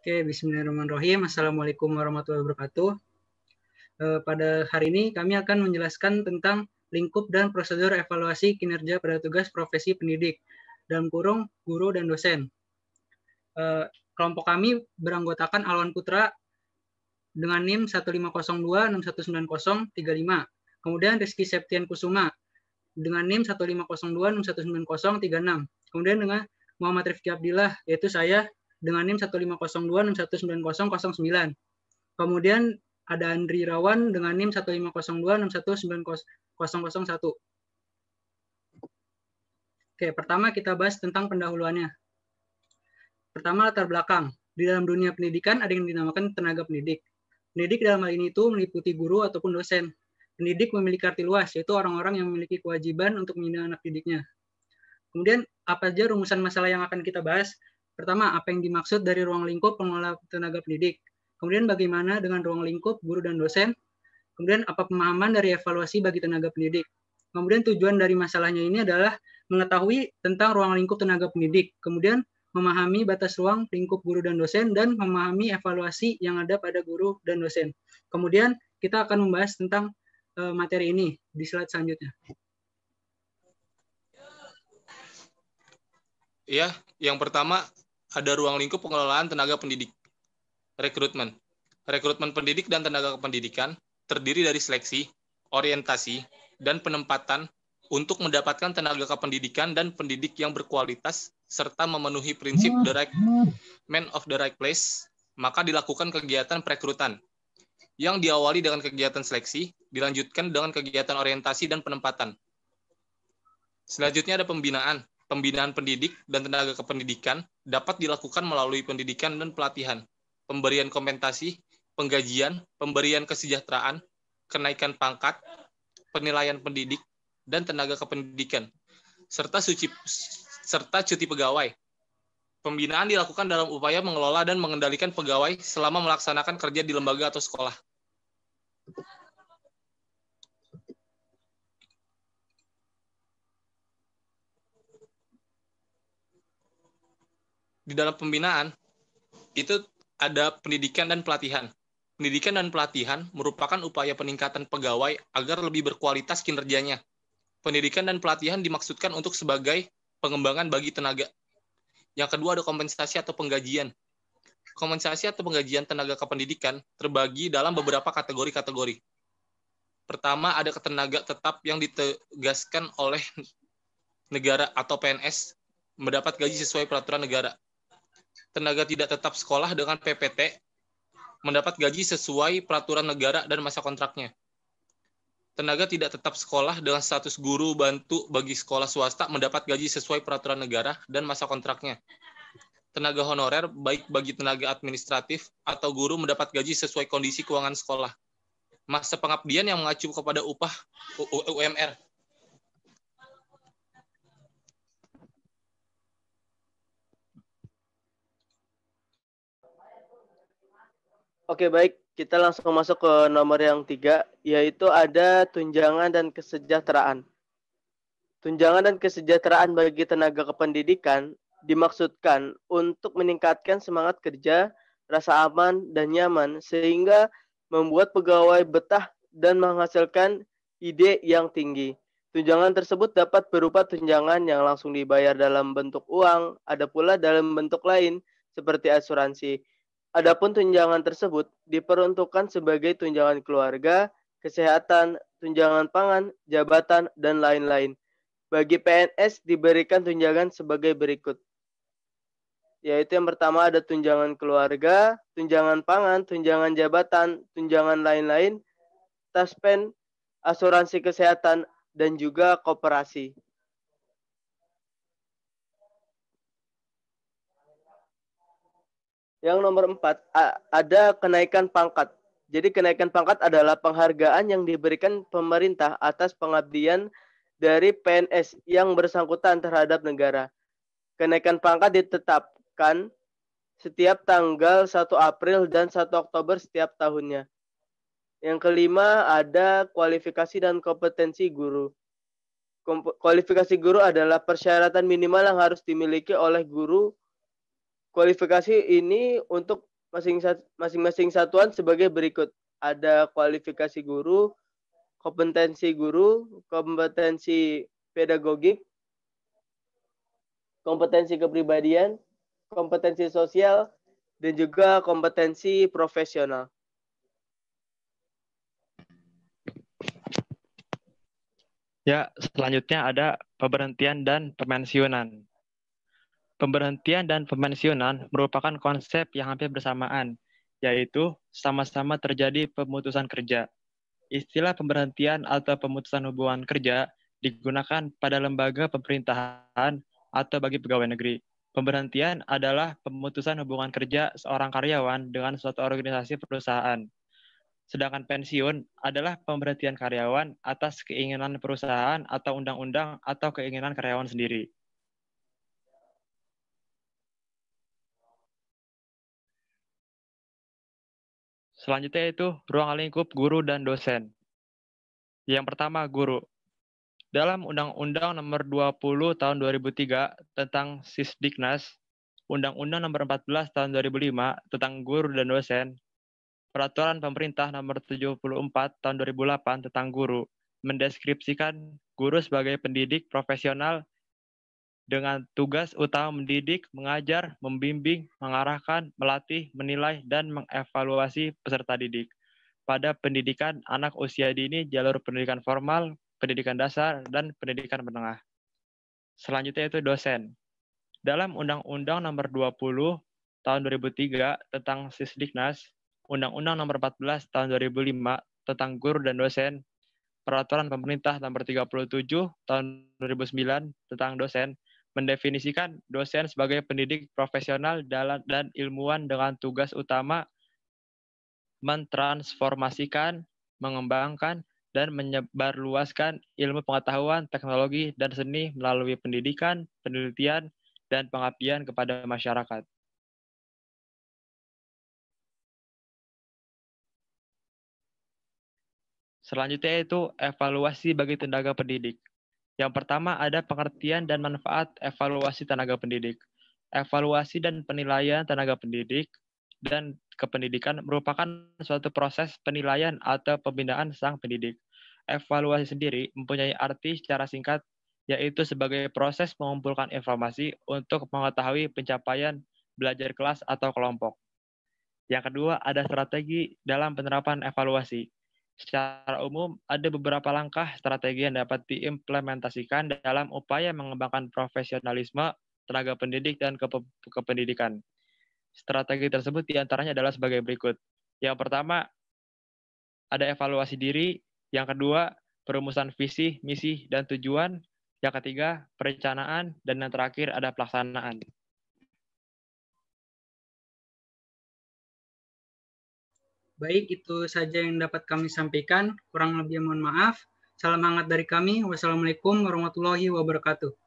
Oke, bismillahirrahmanirrahim. Assalamualaikum warahmatullahi wabarakatuh. Pada hari ini kami akan menjelaskan tentang lingkup dan prosedur evaluasi kinerja pada tugas profesi pendidik, dalam kurung guru dan dosen. Kelompok kami beranggotakan Alwan Putra dengan NIM 15026190035. Kemudian Rizky Septian Kusuma dengan NIM 15026190036. Kemudian dengan Muhammad Rifki Abdillah, yaitu saya, dengan NIM 15026190009. Kemudian ada Andri Rawan dengan NIM 15026190001. Oke, pertama kita bahas tentang pendahuluannya. Pertama, latar belakang. Di dalam dunia pendidikan ada yang dinamakan tenaga pendidik. Pendidik dalam hal ini itu meliputi guru ataupun dosen. Pendidik memiliki arti luas, yaitu orang-orang yang memiliki kewajiban untuk mendidik anak didiknya. Kemudian, apa saja rumusan masalah yang akan kita bahas? Pertama, apa yang dimaksud dari ruang lingkup pengelola tenaga pendidik? Kemudian, bagaimana dengan ruang lingkup guru dan dosen? Kemudian, apa pemahaman dari evaluasi bagi tenaga pendidik? Kemudian, tujuan dari masalahnya ini adalah mengetahui tentang ruang lingkup tenaga pendidik. Kemudian, memahami batas ruang lingkup guru dan dosen, dan memahami evaluasi yang ada pada guru dan dosen. Kemudian, kita akan membahas tentang materi ini di slide selanjutnya. Ya, yang pertama ada ruang lingkup pengelolaan tenaga pendidik. Rekrutmen. Rekrutmen pendidik dan tenaga kependidikan terdiri dari seleksi, orientasi, dan penempatan untuk mendapatkan tenaga kependidikan dan pendidik yang berkualitas serta memenuhi prinsip the right man of the right place, maka dilakukan kegiatan perekrutan yang diawali dengan kegiatan seleksi, dilanjutkan dengan kegiatan orientasi dan penempatan. Selanjutnya ada pembinaan. Pembinaan pendidik dan tenaga kependidikan dapat dilakukan melalui pendidikan dan pelatihan, pemberian kompensasi, penggajian, pemberian kesejahteraan, kenaikan pangkat, penilaian pendidik dan tenaga kependidikan, serta cuti pegawai. Pembinaan dilakukan dalam upaya mengelola dan mengendalikan pegawai selama melaksanakan kerja di lembaga atau sekolah. Di dalam pembinaan, itu ada pendidikan dan pelatihan. Pendidikan dan pelatihan merupakan upaya peningkatan pegawai agar lebih berkualitas kinerjanya. Pendidikan dan pelatihan dimaksudkan untuk sebagai pengembangan bagi tenaga. Yang kedua ada kompensasi atau penggajian. Kompensasi atau penggajian tenaga kependidikan terbagi dalam beberapa kategori-kategori. Pertama, ada tenaga tetap yang ditegaskan oleh negara atau PNS mendapat gaji sesuai peraturan negara. Tenaga tidak tetap sekolah dengan PPT mendapat gaji sesuai peraturan negara dan masa kontraknya. Tenaga tidak tetap sekolah dengan status guru bantu bagi sekolah swasta mendapat gaji sesuai peraturan negara dan masa kontraknya. Tenaga honorer baik bagi tenaga administratif atau guru mendapat gaji sesuai kondisi keuangan sekolah. Masa pengabdian yang mengacu kepada upah UMR. Oke, baik. Kita langsung masuk ke nomor yang 3, yaitu ada tunjangan dan kesejahteraan. Tunjangan dan kesejahteraan bagi tenaga kependidikan dimaksudkan untuk meningkatkan semangat kerja, rasa aman dan nyaman, sehingga membuat pegawai betah dan menghasilkan ide yang tinggi. Tunjangan tersebut dapat berupa tunjangan yang langsung dibayar dalam bentuk uang, ada pula dalam bentuk lain, seperti asuransi. Adapun tunjangan tersebut diperuntukkan sebagai tunjangan keluarga, kesehatan, tunjangan pangan, jabatan, dan lain-lain. Bagi PNS diberikan tunjangan sebagai berikut. Yaitu yang pertama ada tunjangan keluarga, tunjangan pangan, tunjangan jabatan, tunjangan lain-lain, taspen, asuransi kesehatan, dan juga koperasi. Yang nomor 4, ada kenaikan pangkat. Jadi kenaikan pangkat adalah penghargaan yang diberikan pemerintah atas pengabdian dari PNS yang bersangkutan terhadap negara. Kenaikan pangkat ditetapkan setiap tanggal 1 April dan 1 Oktober setiap tahunnya. Yang kelima, ada kualifikasi dan kompetensi guru. Kualifikasi guru adalah persyaratan minimal yang harus dimiliki oleh guru. Kualifikasi ini untuk masing-masing satuan sebagai berikut. Ada kualifikasi guru, kompetensi pedagogik, kompetensi kepribadian, kompetensi sosial, dan juga kompetensi profesional. Ya, selanjutnya ada pemberhentian dan pemensiunan. Pemberhentian dan pemensiunan merupakan konsep yang hampir bersamaan, yaitu sama-sama terjadi pemutusan kerja. Istilah pemberhentian atau pemutusan hubungan kerja digunakan pada lembaga pemerintahan atau bagi pegawai negeri. Pemberhentian adalah pemutusan hubungan kerja seorang karyawan dengan suatu organisasi perusahaan. Sedangkan pensiun adalah pemberhentian karyawan atas keinginan perusahaan atau undang-undang atau keinginan karyawan sendiri. Selanjutnya itu ruang lingkup guru dan dosen. Yang pertama, guru. Dalam Undang-Undang Nomor 20 Tahun 2003 tentang Sisdiknas, Undang-Undang Nomor 14 Tahun 2005 tentang guru dan dosen, Peraturan Pemerintah Nomor 74 Tahun 2008 tentang guru mendeskripsikan guru sebagai pendidik profesional dengan tugas utama mendidik, mengajar, membimbing, mengarahkan, melatih, menilai, dan mengevaluasi peserta didik pada pendidikan anak usia dini, jalur pendidikan formal, pendidikan dasar, dan pendidikan menengah. Selanjutnya itu dosen. Dalam Undang-Undang Nomor 20 Tahun 2003 tentang Sisdiknas, Undang-Undang Nomor 14 Tahun 2005 tentang guru dan dosen, Peraturan Pemerintah Nomor 37 Tahun 2009 tentang dosen, mendefinisikan dosen sebagai pendidik profesional dan ilmuwan dengan tugas utama mentransformasikan, mengembangkan, dan menyebarluaskan ilmu pengetahuan, teknologi, dan seni melalui pendidikan, penelitian, dan pengabdian kepada masyarakat. Selanjutnya itu evaluasi bagi tenaga pendidik. Yang pertama ada pengertian dan manfaat evaluasi tenaga pendidik. Evaluasi dan penilaian tenaga pendidik dan kependidikan merupakan suatu proses penilaian atau pembinaan sang pendidik. Evaluasi sendiri mempunyai arti secara singkat, yaitu sebagai proses mengumpulkan informasi untuk mengetahui pencapaian belajar kelas atau kelompok. Yang kedua, ada strategi dalam penerapan evaluasi. Secara umum, ada beberapa langkah strategi yang dapat diimplementasikan dalam upaya mengembangkan profesionalisme tenaga pendidik dan kependidikan. Strategi tersebut diantaranya adalah sebagai berikut. Yang pertama, ada evaluasi diri. Yang kedua, perumusan visi, misi, dan tujuan. Yang ketiga, perencanaan. Dan yang terakhir, ada pelaksanaan. Baik, itu saja yang dapat kami sampaikan. Kurang lebih mohon maaf. Salam hangat dari kami. Wassalamualaikum warahmatullahi wabarakatuh.